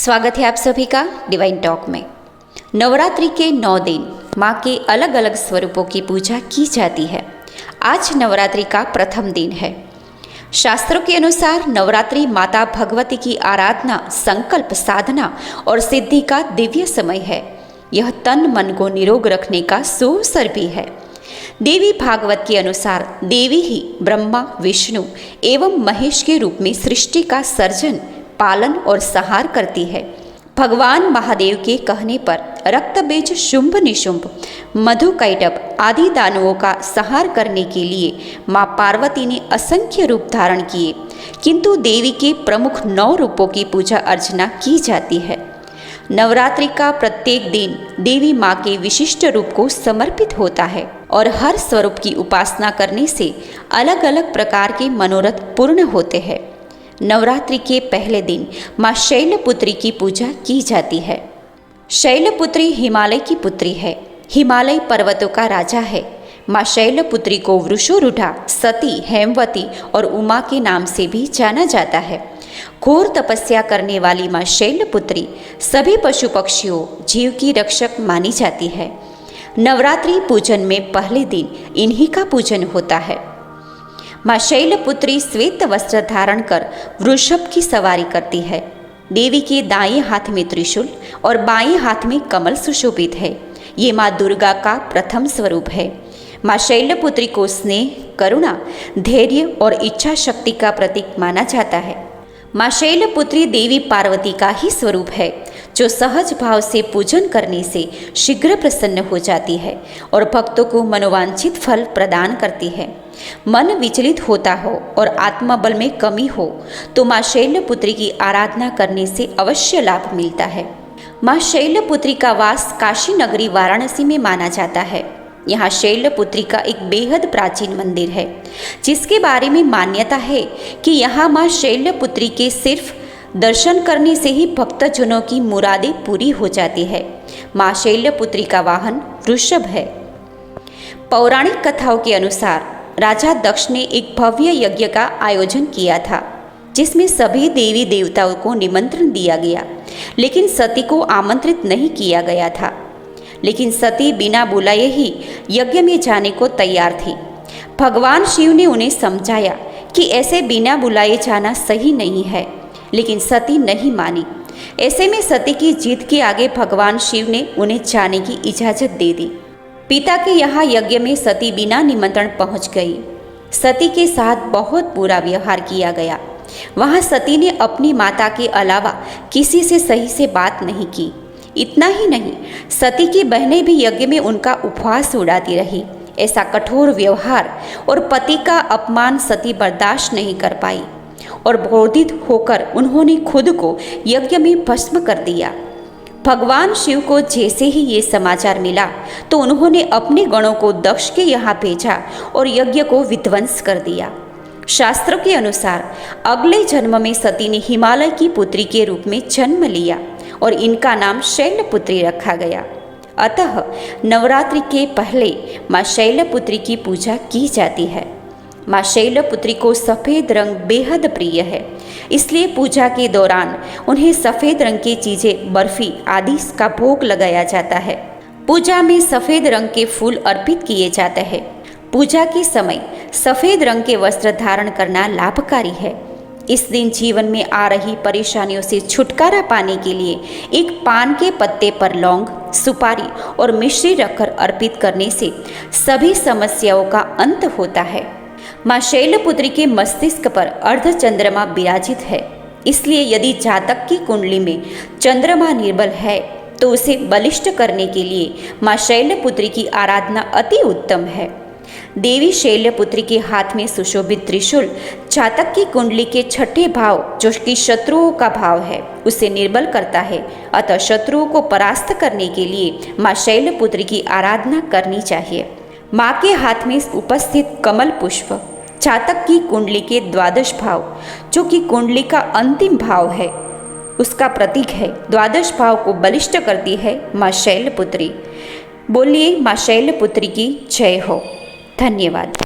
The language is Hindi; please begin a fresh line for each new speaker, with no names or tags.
स्वागत है आप सभी का डिवाइन टॉक में। नवरात्रि के 9 दिन माँ के अलग अलग स्वरूपों की पूजा की जाती है। आज नवरात्रि का प्रथम दिन है। शास्त्रों के अनुसार नवरात्रि माता भगवती की आराधना, संकल्प, साधना और सिद्धि का दिव्य समय है। यह तन मन को निरोग रखने का सुअवसर भी है। देवी भागवत के अनुसार देवी ही ब्रह्मा, विष्णु एवं महेश के रूप में सृष्टि का सर्जन, पालन और संहार करती है। भगवान महादेव के कहने पर रक्तबीज, शुंभ निशुंभ, मधुकैटभ आदि दानवों का संहार करने के लिए माँ पार्वती ने असंख्य रूप धारण किए, किंतु देवी के प्रमुख 9 रूपों की पूजा अर्चना की जाती है। नवरात्रि का प्रत्येक दिन देवी माँ के विशिष्ट रूप को समर्पित होता है और हर स्वरूप की उपासना करने से अलग अलग प्रकार के मनोरथ पूर्ण होते हैं। नवरात्रि के पहले दिन माँ शैलपुत्री की पूजा की जाती है। शैलपुत्री हिमालय की पुत्री है, हिमालय पर्वतों का राजा है। माँ शैलपुत्री को वृषोरूढ़ा, सती, हेमवती और उमा के नाम से भी जाना जाता है। घोर तपस्या करने वाली माँ शैलपुत्री सभी पशु पक्षियों, जीव की रक्षक मानी जाती है। नवरात्रि पूजन में पहले दिन इन्हीं का पूजन होता है। माँ शैलपुत्री श्वेत वस्त्र धारण कर वृषभ की सवारी करती है। देवी के दाएं हाथ में त्रिशूल और बाएं हाथ में कमल सुशोभित है। ये माँ दुर्गा का प्रथम स्वरूप है। माँ शैलपुत्री को स्नेह, करुणा, धैर्य और इच्छा शक्ति का प्रतीक माना जाता है। माँ शैलपुत्री देवी पार्वती का ही स्वरूप है, जो सहज भाव से पूजन करने से शीघ्र प्रसन्न हो जाती है और भक्तों को मनोवांछित फल प्रदान करती है। मन विचलित होता हो और आत्मबल में कमी हो तो माँ शैलपुत्री की आराधना करने से अवश्य लाभ मिलता है। माँ शैलपुत्री का वास काशी नगरी वाराणसी में माना जाता है। यहाँ शैलपुत्री का एक बेहद प्राचीन मंदिर है, जिसके बारे में मान्यता है कि यहाँ माँ शैलपुत्री के सिर्फ दर्शन करने से ही भक्तजनों की मुरादें पूरी हो जाती है। माँ शैलपुत्री का वाहन वृषभ है। पौराणिक कथाओं के अनुसार राजा दक्ष ने एक भव्य यज्ञ का आयोजन किया था, जिसमें सभी देवी देवताओं को निमंत्रण दिया गया, लेकिन सती को आमंत्रित नहीं किया गया था। लेकिन सती बिना बुलाए ही यज्ञ में जाने को तैयार थी। भगवान शिव ने उन्हें समझाया कि ऐसे बिना बुलाए जाना सही नहीं है, लेकिन सती नहीं मानी। ऐसे में सती की जिद के आगे भगवान शिव ने उन्हें जाने की इजाज़त दे दी। पिता के यहाँ यज्ञ में सती बिना निमंत्रण पहुँच गई। सती के साथ बहुत बुरा व्यवहार किया गया। वहाँ सती ने अपनी माता के अलावा किसी से सही से बात नहीं की। इतना ही नहीं, सती की बहनें भी यज्ञ में उनका उपवास उड़ाती रही। ऐसा कठोर व्यवहार और पति का अपमान सती बर्दाश्त नहीं कर पाई और क्रोधित होकर उन्होंने खुद को यज्ञ में भस्म कर दिया। भगवान शिव को जैसे ही ये समाचार मिला तो उन्होंने अपने गणों को दक्ष के यहाँ भेजा और यज्ञ को विध्वंस कर दिया। शास्त्रों के अनुसार अगले जन्म में सती ने हिमालय की पुत्री के रूप में जन्म लिया और इनका नाम शैलपुत्री रखा गया। अतः नवरात्रि के पहले माँ शैलपुत्री की पूजा की जाती है। माँ शैलपुत्री को सफ़ेद रंग बेहद प्रिय है, इसलिए पूजा के दौरान उन्हें सफ़ेद रंग की चीज़ें, बर्फी आदि का भोग लगाया जाता है। पूजा में सफ़ेद रंग के फूल अर्पित किए जाते हैं। पूजा के समय सफ़ेद रंग के वस्त्र धारण करना लाभकारी है। इस दिन जीवन में आ रही परेशानियों से छुटकारा पाने के लिए एक पान के पत्ते पर लौंग, सुपारी और मिश्री रखकर अर्पित करने से सभी समस्याओं का अंत होता है। माँ शैलपुत्री के मस्तिष्क पर अर्ध चंद्रमा विराजित है, इसलिए यदि जातक की कुंडली में चंद्रमा निर्बल है तो उसे बलिष्ठ करने के लिए माँ शैलपुत्री की आराधना अति उत्तम है। देवी शैलपुत्री के हाथ में सुशोभित त्रिशूल जातक की कुंडली के छठे भाव, जो कि शत्रुओं का भाव है, उसे निर्बल करता है। अतः शत्रुओं को परास्त करने के लिए माँ शैलपुत्री की आराधना करनी चाहिए। माँ के हाथ में उपस्थित कमल पुष्प जातक की कुंडली के द्वादश भाव, जो कि कुंडली का अंतिम भाव है, उसका प्रतीक है। द्वादश भाव को बलिष्ठ करती है माँ शैलपुत्री। बोलिए माँ शैलपुत्री की जय हो। धन्यवाद।